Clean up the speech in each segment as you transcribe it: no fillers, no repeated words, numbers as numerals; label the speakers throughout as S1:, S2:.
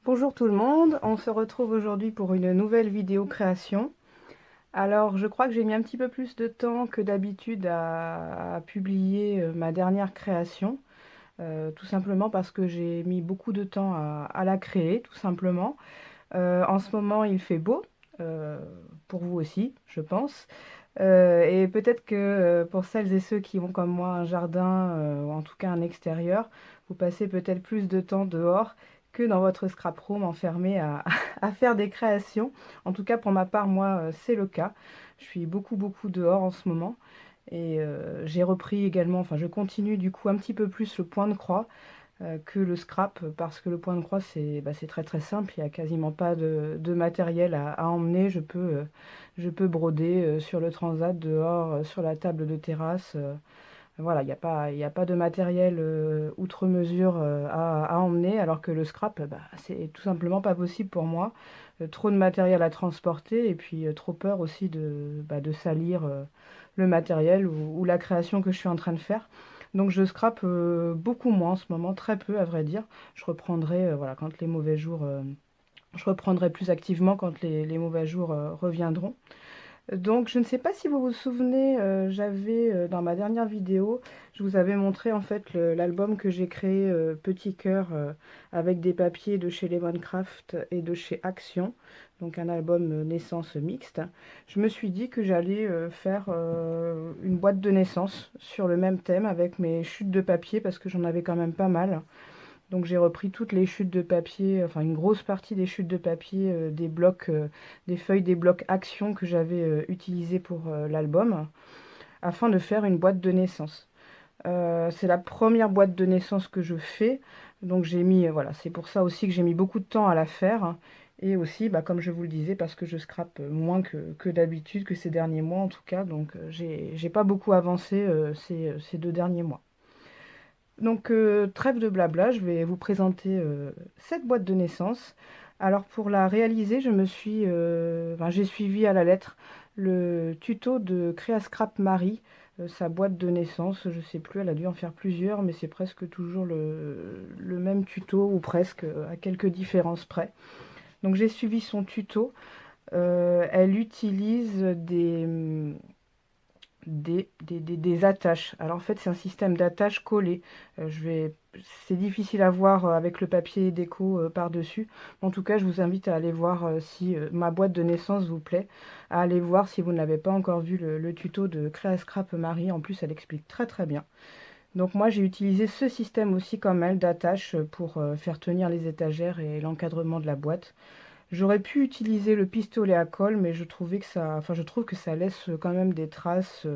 S1: Bonjour tout le monde, on se retrouve aujourd'hui pour une nouvelle vidéo création. Alors je crois que j'ai mis un petit peu plus de temps que d'habitude à publier ma dernière création, tout simplement parce que j'ai mis beaucoup de temps à la créer, tout simplement. En ce moment il fait beau, euh, pour vous aussi je pense. Et peut-être que pour celles et ceux qui ont comme moi un jardin, ou en tout cas un extérieur, vous passez peut-être plus de temps dehors que dans votre scrap room enfermé à faire des créations. En tout cas pour ma part, moi, c'est le cas. Je suis beaucoup dehors en ce moment. Et j'ai repris également, enfin je continue du coup un petit peu plus le point de croix que le scrap, parce que le point de croix c'est très simple, il n'y a quasiment pas de matériel à emmener, je peux broder sur le transat dehors, sur la table de terrasse, voilà, il y a pas de matériel outre mesure à emmener, alors que le scrap, c'est tout simplement pas possible pour moi. Trop de matériel à transporter et puis trop peur aussi de salir le matériel ou la création que je suis en train de faire. Donc je scrape beaucoup moins en ce moment, très peu à vrai dire. Je reprendrai, voilà, quand les mauvais jours, je reprendrai plus activement quand les mauvais jours reviendront. Donc, je ne sais pas si vous vous souvenez, j'avais dans ma dernière vidéo, je vous avais montré en fait l'album que j'ai créé Petit Cœur avec des papiers de chez Lemoncraft et de chez Action, donc un album naissance mixte. Je me suis dit que j'allais faire une boîte de naissance sur le même thème avec mes chutes de papier parce que j'en avais quand même pas mal. Donc j'ai repris toutes les chutes de papier, enfin une grosse partie des chutes de papier, des blocs, des feuilles des blocs Action que j'avais utilisés pour l'album, afin de faire une boîte de naissance. C'est la première boîte de naissance que je fais, donc j'ai mis, voilà, c'est pour ça aussi que j'ai mis beaucoup de temps à la faire, et aussi, comme je vous le disais, parce que je scrape moins que d'habitude, que ces derniers mois en tout cas, donc j'ai pas beaucoup avancé ces 2 derniers mois. Donc, trêve de blabla, je vais vous présenter cette boîte de naissance. Alors, pour la réaliser, j'ai suivi à la lettre le tuto de Créascrap Marie, sa boîte de naissance. Je sais plus, elle a dû en faire plusieurs, mais c'est presque toujours le même tuto, ou presque, à quelques différences près. Donc, j'ai suivi son tuto. Elle utilise des attaches. Alors en fait, c'est un système d'attaches collées. C'est difficile à voir avec le papier déco par-dessus. En tout cas, je vous invite à aller voir si ma boîte de naissance vous plaît, à aller voir si vous ne l'avez pas encore vu le tuto de Créascrap Marie. En plus, elle explique très bien. Donc moi, j'ai utilisé ce système aussi comme elle d'attache pour faire tenir les étagères et l'encadrement de la boîte. J'aurais pu utiliser le pistolet à colle, mais je trouve que ça laisse quand même des traces.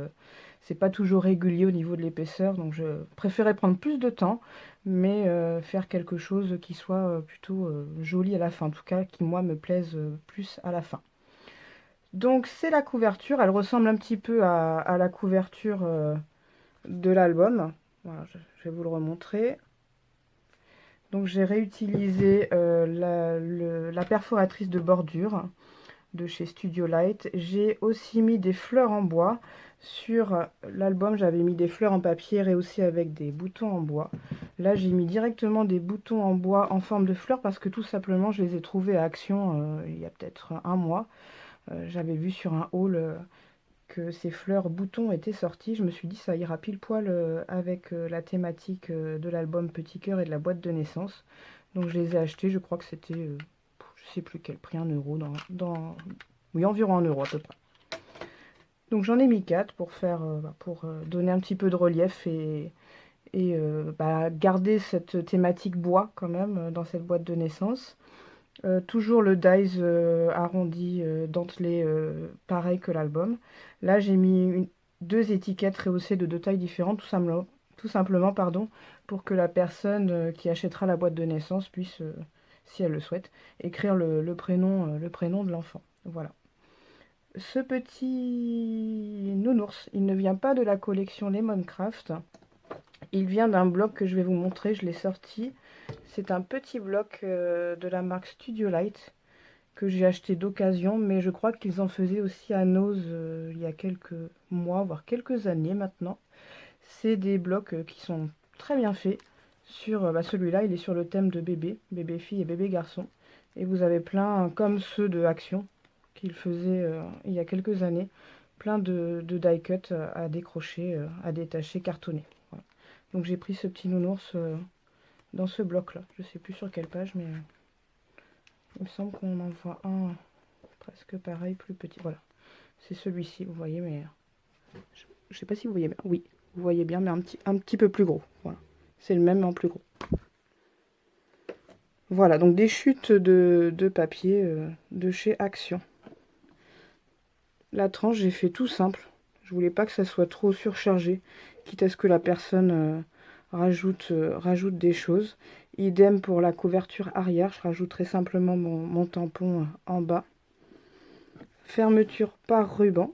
S1: C'est pas toujours régulier au niveau de l'épaisseur, donc je préférais prendre plus de temps, mais faire quelque chose qui soit plutôt joli à la fin, en tout cas qui moi me plaise plus à la fin. Donc c'est la couverture, elle ressemble un petit peu à la couverture de l'album. Voilà, je vais vous le remontrer. Donc j'ai réutilisé la perforatrice de bordure de chez Studio Light. J'ai aussi mis des fleurs en bois. Sur l'album, j'avais mis des fleurs en papier rehaussées avec des boutons en bois. Là, j'ai mis directement des boutons en bois en forme de fleurs parce que tout simplement, je les ai trouvés à Action il y a peut-être un mois. J'avais vu sur un haul que ces fleurs boutons étaient sorties. Je me suis dit ça ira pile poil avec la thématique de l'album Petit Cœur et de la boîte de naissance. Donc je les ai achetés, je crois que c'était, je sais plus quel prix, 1 € oui, environ 1 € à peu près. Donc j'en ai mis 4 pour donner un petit peu de relief et garder cette thématique bois quand même dans cette boîte de naissance. Toujours le dies arrondi dentelé, pareil que l'album. Là, j'ai mis deux étiquettes rehaussées de 2 tailles différentes, tout simplement, pardon, pour que la personne qui achètera la boîte de naissance puisse, si elle le souhaite, écrire le prénom de l'enfant. Voilà. Ce petit nounours, il ne vient pas de la collection Lemoncraft. Il vient d'un bloc que je vais vous montrer, je l'ai sorti. C'est un petit bloc de la marque Studio Light que j'ai acheté d'occasion, mais je crois qu'ils en faisaient aussi à Nose il y a quelques mois, voire quelques années maintenant. C'est des blocs qui sont très bien faits. Celui-là, il est sur le thème de bébé, bébé fille et bébé garçon. Et vous avez plein, comme ceux de Action, qu'il faisait il y a quelques années, plein de die-cut à décrocher, à détacher, cartonner. Voilà. Donc j'ai pris ce petit nounours dans ce bloc-là. Je sais plus sur quelle page, mais il me semble qu'on en voit un presque pareil, plus petit. Voilà, c'est celui-ci, vous voyez, mais je sais pas si vous voyez bien. Oui, vous voyez bien, mais un petit peu plus gros. Voilà, c'est le même en plus gros. Voilà, donc des chutes de papier de chez Action. La tranche, j'ai fait tout simple. Je voulais pas que ça soit trop surchargé, quitte à ce que la personne rajoute des choses. Idem pour la couverture arrière, je rajouterai simplement mon tampon en bas. Fermeture par ruban,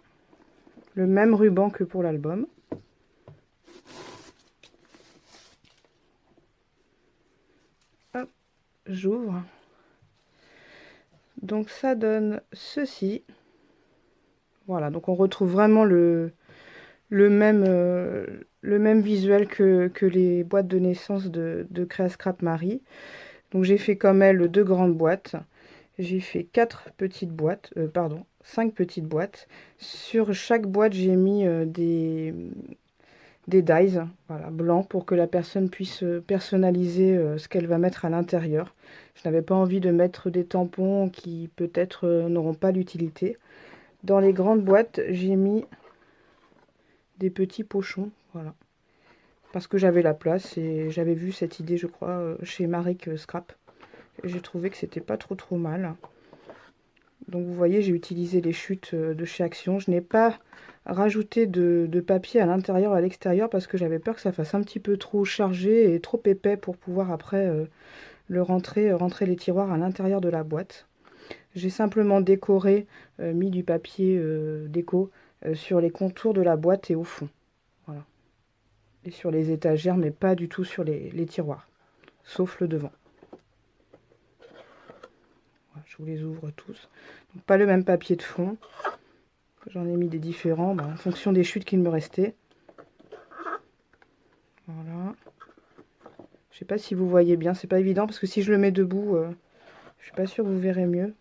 S1: le même ruban que pour l'album. Hop, j'ouvre. Donc ça donne ceci. Voilà, donc on retrouve vraiment le même visuel que les boîtes de naissance de Créa Scrap Marie. Donc j'ai fait comme elle 2 grandes boîtes. J'ai fait 4 petites boîtes, 5 petites boîtes. Sur chaque boîte, j'ai mis des dies, voilà, blancs, pour que la personne puisse personnaliser ce qu'elle va mettre à l'intérieur. Je n'avais pas envie de mettre des tampons qui peut-être n'auront pas d'utilité. Dans les grandes boîtes, j'ai mis des petits pochons, voilà, parce que j'avais la place et j'avais vu cette idée, je crois, chez Maric Scrap. J'ai trouvé que c'était pas trop mal. Donc vous voyez, j'ai utilisé les chutes de chez Action. Je n'ai pas rajouté de papier à l'intérieur et à l'extérieur parce que j'avais peur que ça fasse un petit peu trop chargé et trop épais pour pouvoir après rentrer les tiroirs à l'intérieur de la boîte. J'ai simplement décoré, mis du papier déco sur les contours de la boîte et au fond. Voilà. Et sur les étagères, mais pas du tout sur les tiroirs, sauf le devant. Voilà, je vous les ouvre tous. Donc, pas le même papier de fond. J'en ai mis des différents en fonction des chutes qu'il me restait. Voilà. Je sais pas si vous voyez bien, c'est pas évident parce que si je le mets debout, je suis pas sûre que vous verrez mieux.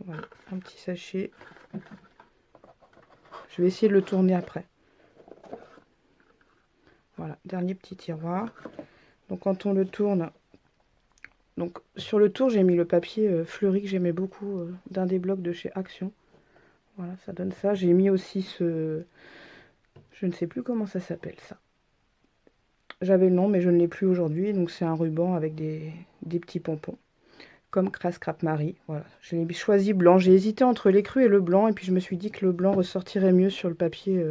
S1: Voilà, un petit sachet. Je vais essayer de le tourner après. Voilà, dernier petit tiroir. Donc quand on le tourne, donc sur le tour j'ai mis le papier fleuri que j'aimais beaucoup d'un des blocs de chez Action. Voilà, ça donne ça. J'ai mis aussi ce, je ne sais plus comment ça s'appelle ça. J'avais le nom mais je ne l'ai plus aujourd'hui. Donc c'est un ruban avec des petits pompons. Comme Créa Scrap Marie, voilà. Je l'ai choisi blanc. J'ai hésité entre l'écru et le blanc et puis je me suis dit que le blanc ressortirait mieux sur le papier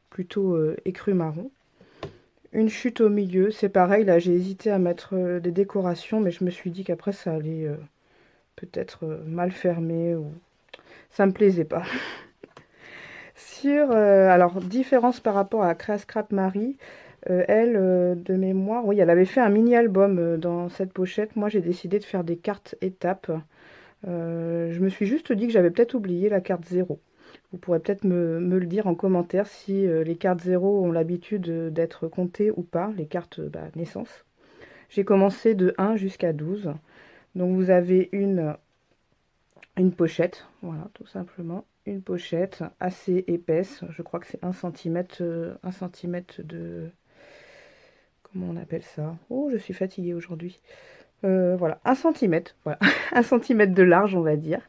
S1: plutôt écru marron. Une chute au milieu, c'est pareil, là j'ai hésité à mettre des décorations, mais je me suis dit qu'après ça allait peut-être mal fermer ou ça me plaisait pas. Alors différence par rapport à Créa Scrap Marie, elle de mémoire, oui, elle avait fait un mini album dans cette pochette. Moi j'ai décidé de faire des cartes étapes. Je me suis juste dit que j'avais peut-être oublié la carte 0. Vous pourrez peut-être me le dire en commentaire si les cartes 0 ont l'habitude d'être comptées ou pas, les cartes naissance. J'ai commencé de 1 jusqu'à 12. Donc vous avez une pochette, voilà, tout simplement. Une pochette assez épaisse, je crois que c'est 1 cm, 1 cm de... Comment on appelle ça? Oh, je suis fatiguée aujourd'hui. Voilà, 1 cm, voilà, 1 cm de large, on va dire.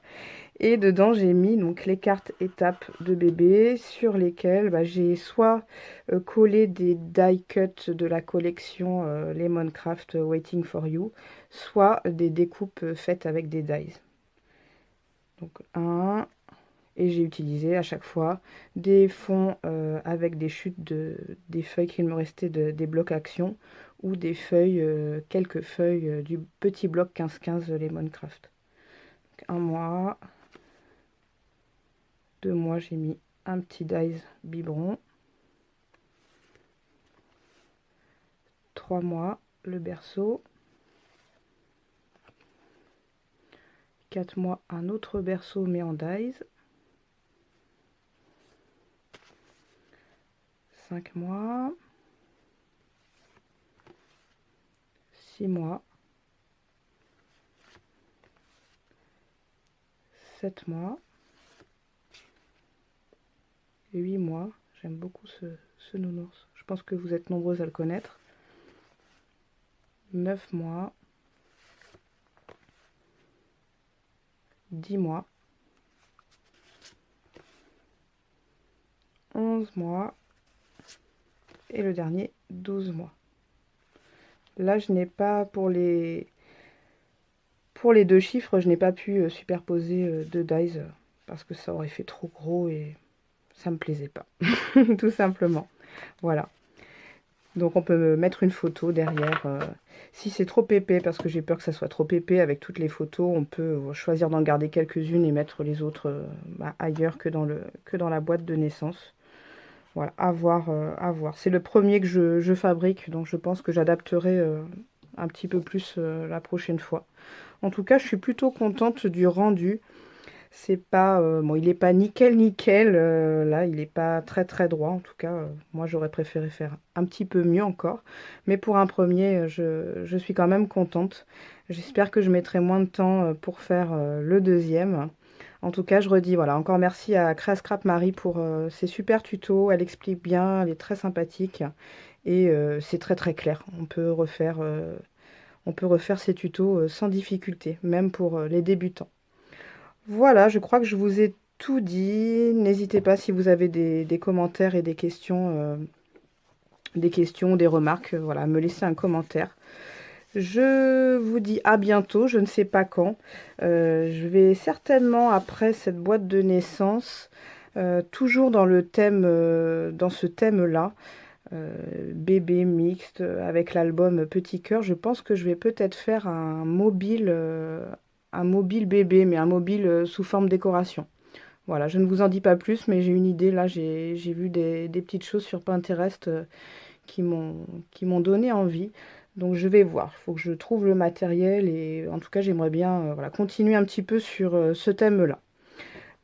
S1: Et dedans, j'ai mis donc les cartes étapes de bébé sur lesquelles j'ai soit collé des die cut de la collection Lemoncraft Waiting for You, soit des découpes faites avec des dies. Donc un, et j'ai utilisé à chaque fois des fonds avec des chutes des feuilles qu'il me restait des blocs Action ou des feuilles, quelques feuilles du petit bloc 15-15 Lemoncraft. Donc, un mois. 2 mois, j'ai mis un petit dies biberon. 3 mois, le berceau. 4 mois, un autre berceau mais en dies. 5 mois. 6 mois. 7 mois, 8 mois. J'aime beaucoup ce nounours. Je pense que vous êtes nombreux à le connaître. 9 mois, 10 mois, 11 mois et le dernier 12 mois. Là, je n'ai pas, pour les 2 chiffres, je n'ai pas pu superposer 2 dies parce que ça aurait fait trop gros et ça me plaisait pas, tout simplement. Voilà. Donc on peut mettre une photo derrière. Si c'est trop épais, parce que j'ai peur que ça soit trop épais avec toutes les photos, on peut choisir d'en garder quelques-unes et mettre les autres ailleurs que dans la boîte de naissance. Voilà, à voir, à voir. C'est le premier que je fabrique, donc je pense que j'adapterai un petit peu plus la prochaine fois. En tout cas, je suis plutôt contente du rendu. C'est pas bon, il est pas nickel nickel là, il est pas très très droit en tout cas. Moi, j'aurais préféré faire un petit peu mieux encore, mais pour un premier, je suis quand même contente. J'espère que je mettrai moins de temps pour faire le deuxième. En tout cas, je redis voilà, encore merci à Creascrap Marie pour ses super tutos. Elle explique bien, elle est très sympathique et c'est très très clair. On peut refaire ces tutos sans difficulté, même pour les débutants. Voilà, je crois que je vous ai tout dit. N'hésitez pas si vous avez des commentaires et des questions, des remarques, voilà, à me laisser un commentaire. Je vous dis à bientôt, je ne sais pas quand. Je vais certainement, après cette boîte de naissance, toujours dans le thème, dans ce thème-là, bébé mixte, avec l'album Petit Cœur, je pense que je vais peut-être faire un mobile bébé, mais un mobile sous forme décoration. Voilà, je ne vous en dis pas plus, mais j'ai une idée. Là, j'ai vu des petites choses sur Pinterest qui m'ont donné envie. Donc, je vais voir. Il faut que je trouve le matériel et en tout cas, j'aimerais bien voilà, continuer un petit peu sur ce thème-là.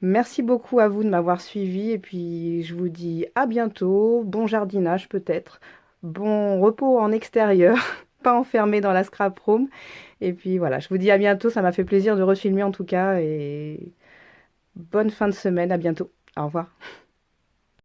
S1: Merci beaucoup à vous de m'avoir suivi et puis je vous dis à bientôt. Bon jardinage peut-être. Bon repos en extérieur, pas enfermé dans la scrap room. Et puis voilà, je vous dis à bientôt. Ça m'a fait plaisir de refilmer en tout cas et bonne fin de semaine, à bientôt. Au revoir.